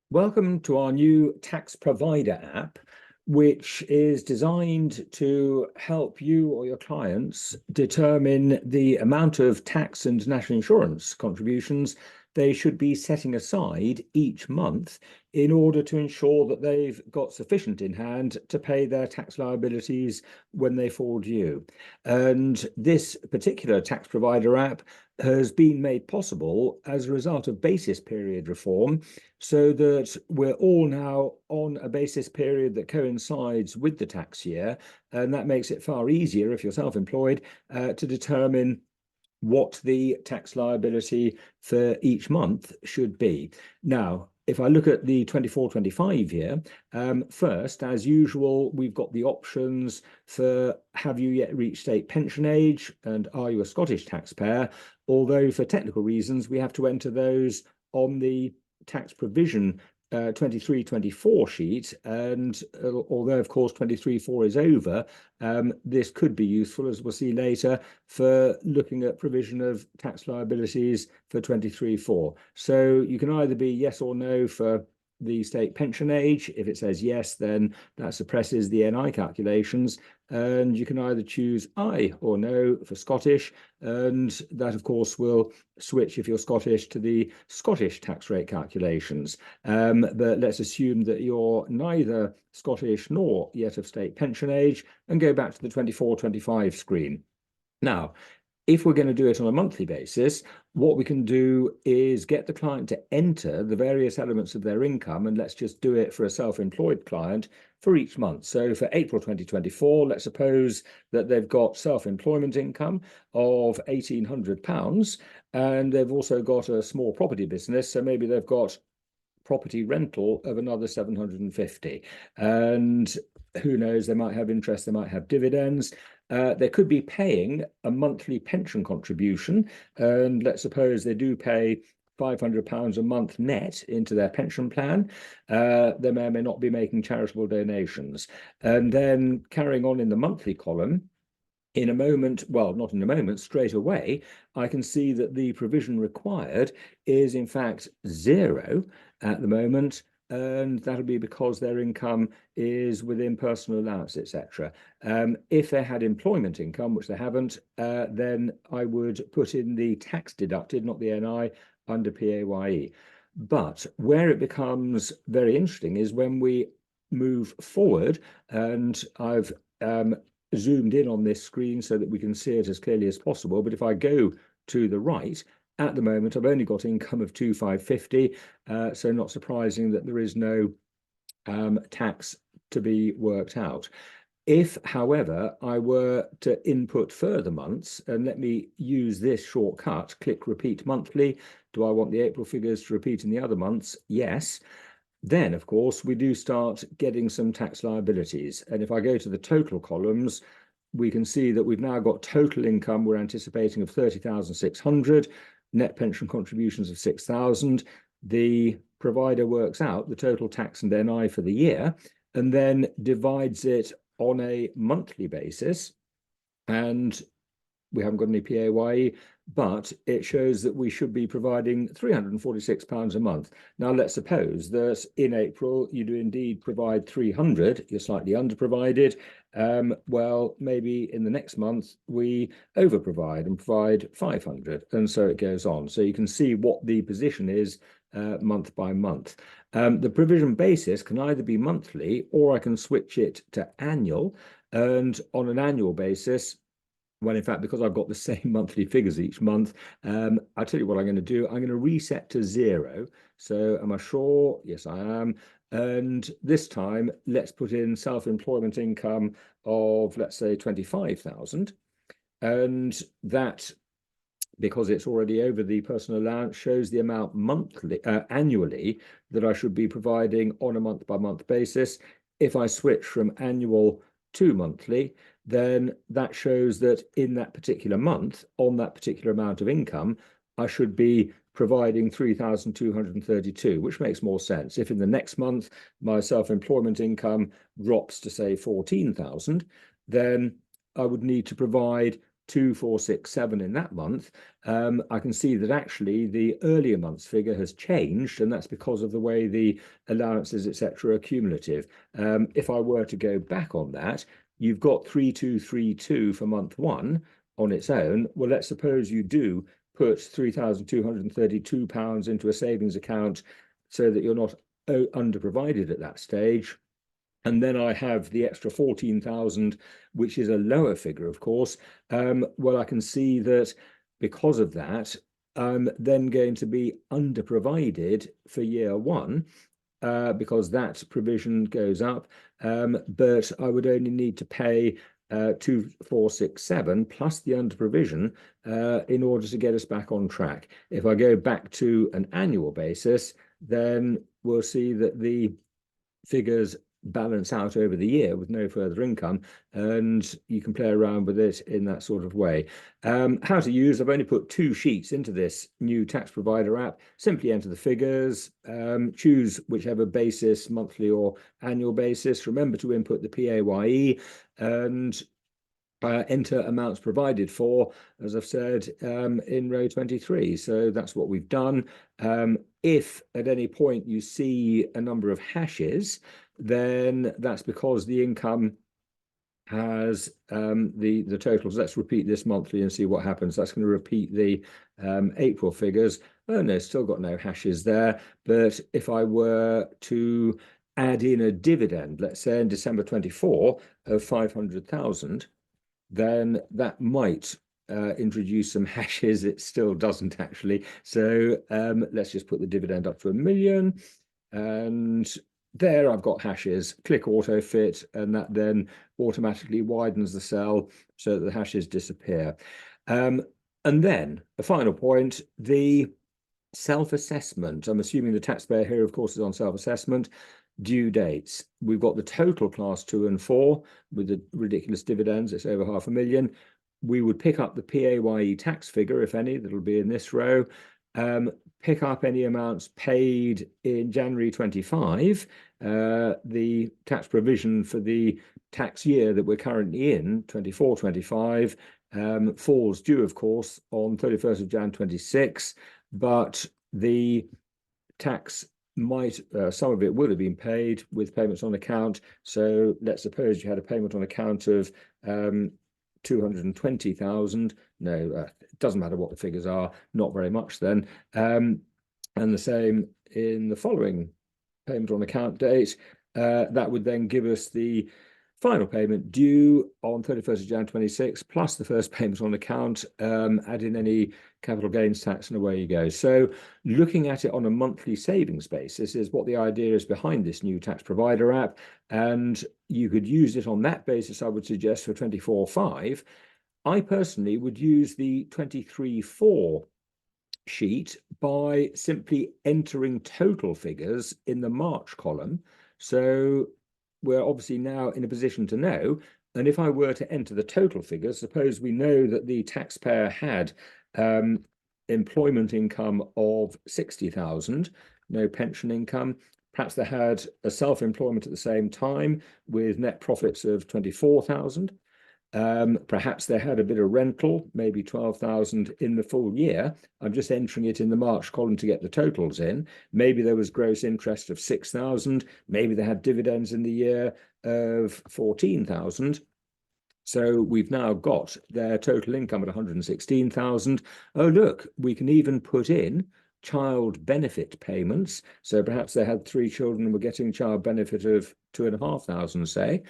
Welcome to our new Tax Provider app, which is designed to help you or your clients determine the amount of tax and national insurance contributions they should be setting aside each month in order to ensure that they've got sufficient in hand to pay their tax liabilities when they fall due. And this particular Tax Provider app has been made possible as a result of basis period reform, so that we're all now on a basis period that coincides with the tax year, and that makes it far easier if you're self-employed to determine what the tax liability for each month should be. Now, if I look at the 24-25 year, first, as usual, we've got the options for have you yet reached state pension age and are you a Scottish taxpayer? Although for technical reasons, we have to enter those on the tax provision 23-24 sheet, and although of course 23-4 is over, this could be useful, as we'll see later, for looking at provision of tax liabilities for 23-4. So you can either be yes or no for the state pension age. If it says yes, then that suppresses the NI calculations, and you can either choose I or no for Scottish, and that of course will switch, if you're Scottish, to the Scottish tax rate calculations. But let's assume that you're neither Scottish nor yet of state pension age, and go back to the 24-25 screen. Now, if we're going to do it on a monthly basis, what we can do is get the client to enter the various elements of their income, and let's just do it for a self-employed client for each month. So for April 2024, let's suppose that they've got self-employment income of £1,800, and they've also got a small property business, so maybe they've got property rental of another 750, and who knows, they might have interest, they might have dividends. They could be paying a monthly pension contribution, and let's suppose they do pay £500 a month net into their pension plan. They may or may not be making charitable donations. And then carrying on in the monthly column, in a moment, well, not in a moment, straight away, I can see that the provision required is in fact zero at the moment, and that'll be because their income is within personal allowance, etc. If they had employment income, which they haven't, then I would put in the tax deducted, not the NI, under PAYE. But where it becomes very interesting is when we move forward, and I've zoomed in on this screen so that we can see it as clearly as possible. But if I go to the right, at the moment, I've only got income of 2,550, so not surprising that there is no tax to be worked out. If, however, I were to input further months, and let me use this shortcut, click repeat monthly. Do I want the April figures to repeat in the other months? Yes. Then, of course, we do start getting some tax liabilities. And if I go to the total columns, we can see that we've now got total income we're anticipating of 30,600, net pension contributions of 6,000. The provider works out the total tax and NI for the year and then divides it on a monthly basis. And we haven't got any PAYE, but it shows that we should be providing £346 a month. Now, let's suppose that in April you do indeed provide 300, you're slightly under-provided. Well, maybe in the next month we over-provide and provide 500, and so it goes on. So you can see what the position is month by month. The provision basis can either be monthly or I can switch it to annual, and on an annual basis, well, in fact, because I've got the same monthly figures each month, I'll tell you what I'm going to do. I'm going to reset to zero. So am I sure? Yes, I am. And this time, let's put in self-employment income of, let's say, 25,000. And that, because it's already over the personal allowance, shows the amount annually that I should be providing on a month-by-month basis. If I switch from annual to monthly, then that shows that in that particular month, on that particular amount of income, I should be providing 3,232, which makes more sense. If in the next month my self-employment income drops to say 14,000, then I would need to provide 2467 in that month, I can see that actually the earlier month's figure has changed, and that's because of the way the allowances, etc., are cumulative. If I were to go back on that, you've got 3232 for month one on its own. Well, let's suppose you do put £3,232 into a savings account so that you're not under-provided at that stage. And then I have the extra 14,000, which is a lower figure, of course. Well, I can see that because of that, I'm then going to be under-provided for year one, because that provision goes up. But I would only need to pay 2467 plus the under provision in order to get us back on track. If I go back to an annual basis, then we'll see that the figures balance out over the year with no further income, and you can play around with it in that sort of way. How to use, I've only put 2 sheets into this new tax provider app. Simply enter the figures, choose whichever basis, monthly or annual basis. Remember to input the PAYE, and enter amounts provided for, as I've said, in row 23. So that's what we've done. If at any point you see a number of hashes, then that's because the income has the totals. Let's repeat this monthly and see what happens. That's going to repeat the April figures. Oh no, still got no hashes there. But if I were to add in a dividend, let's say in December 24 of 500,000, then that might introduce some hashes. It still doesn't actually. So let's just put the dividend up to 1 million, and there I've got hashes. Click auto fit, and that then automatically widens the cell so that the hashes disappear. And then the final point, the self-assessment. I'm assuming the taxpayer here, of course, is on self-assessment. Due dates. We've got the total class 2 and 4 with the ridiculous dividends. It's over 500,000. We would pick up the PAYE tax figure, if any, that'll be in this row. Pick up any amounts paid in January 25. The tax provision for the tax year that we're currently in, 24-25, falls due, of course, on 31st of Jan 26, but the tax might, some of it would have been paid with payments on account. So let's suppose you had a payment on account of 220,000. No, it doesn't matter what the figures are, not very much then. And the same in the following payment on account date. That would then give us the final payment due on 31st of Jan 26, plus the first payment on account, add in any capital gains tax, and away you go. So looking at it on a monthly savings basis is what the idea is behind this new tax provider app. And you could use it on that basis, I would suggest, for 24/5. I personally would use the 23/4 sheet by simply entering total figures in the March column. So we're obviously now in a position to know. And if I were to enter the total figures, suppose we know that the taxpayer had employment income of 60,000, no pension income. Perhaps they had a self-employment at the same time with net profits of 24,000. Perhaps they had a bit of rental, maybe 12,000 in the full year. I'm just entering it in the March column to get the totals in. Maybe there was gross interest of 6,000. Maybe they had dividends in the year of 14,000. So we've now got their total income at 116,000. Oh, look, we can even put in child benefit payments. So perhaps they had 3 children and were getting child benefit of 2,500, say.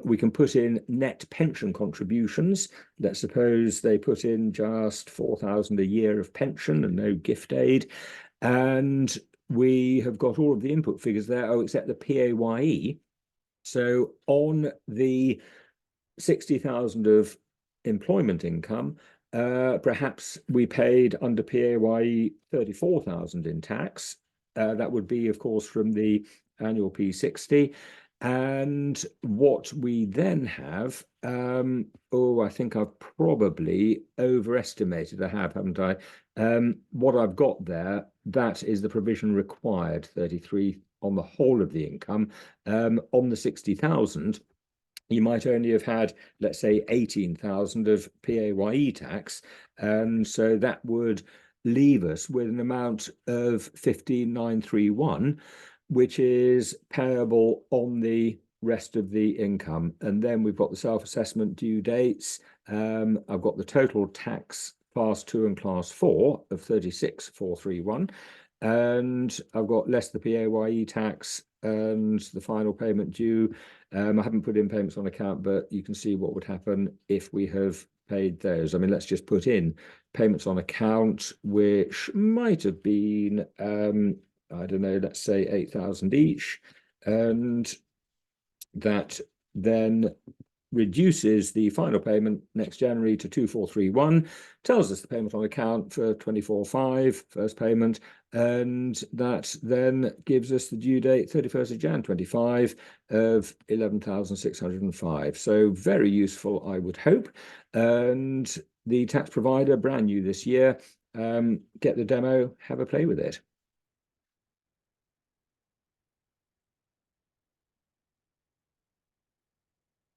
We can put in net pension contributions. Let's suppose they put in just 4,000 a year of pension and no gift aid. And we have got all of the input figures there, oh, except the PAYE. So on the 60,000 of employment income, perhaps we paid under PAYE 34,000 in tax. That would be, of course, from the annual P60. And what we then have, I think I've probably overestimated. I have, haven't I? What I've got there, that is the provision required, 33 on the whole of the income. On the 60,000, you might only have had, let's say, 18,000 of PAYE tax. And so that would leave us with an amount of 15,931, which is payable on the rest of the income. And then we've got the self-assessment due dates. I've got the total tax class 2 and class 4 of 36,431. And I've got less the PAYE tax and the final payment due. I haven't put in payments on account, but you can see what would happen if we have paid those. I mean, let's just put in payments on account, which might have been, I don't know, let's say 8,000 each. And that then reduces the final payment next January to 2,431, tells us the payment on account for 24/5, first payment, and that then gives us the due date 31st of Jan 25 of 11,605. So very useful, I would hope. And the tax provider, brand new this year. Get the demo, have a play with it.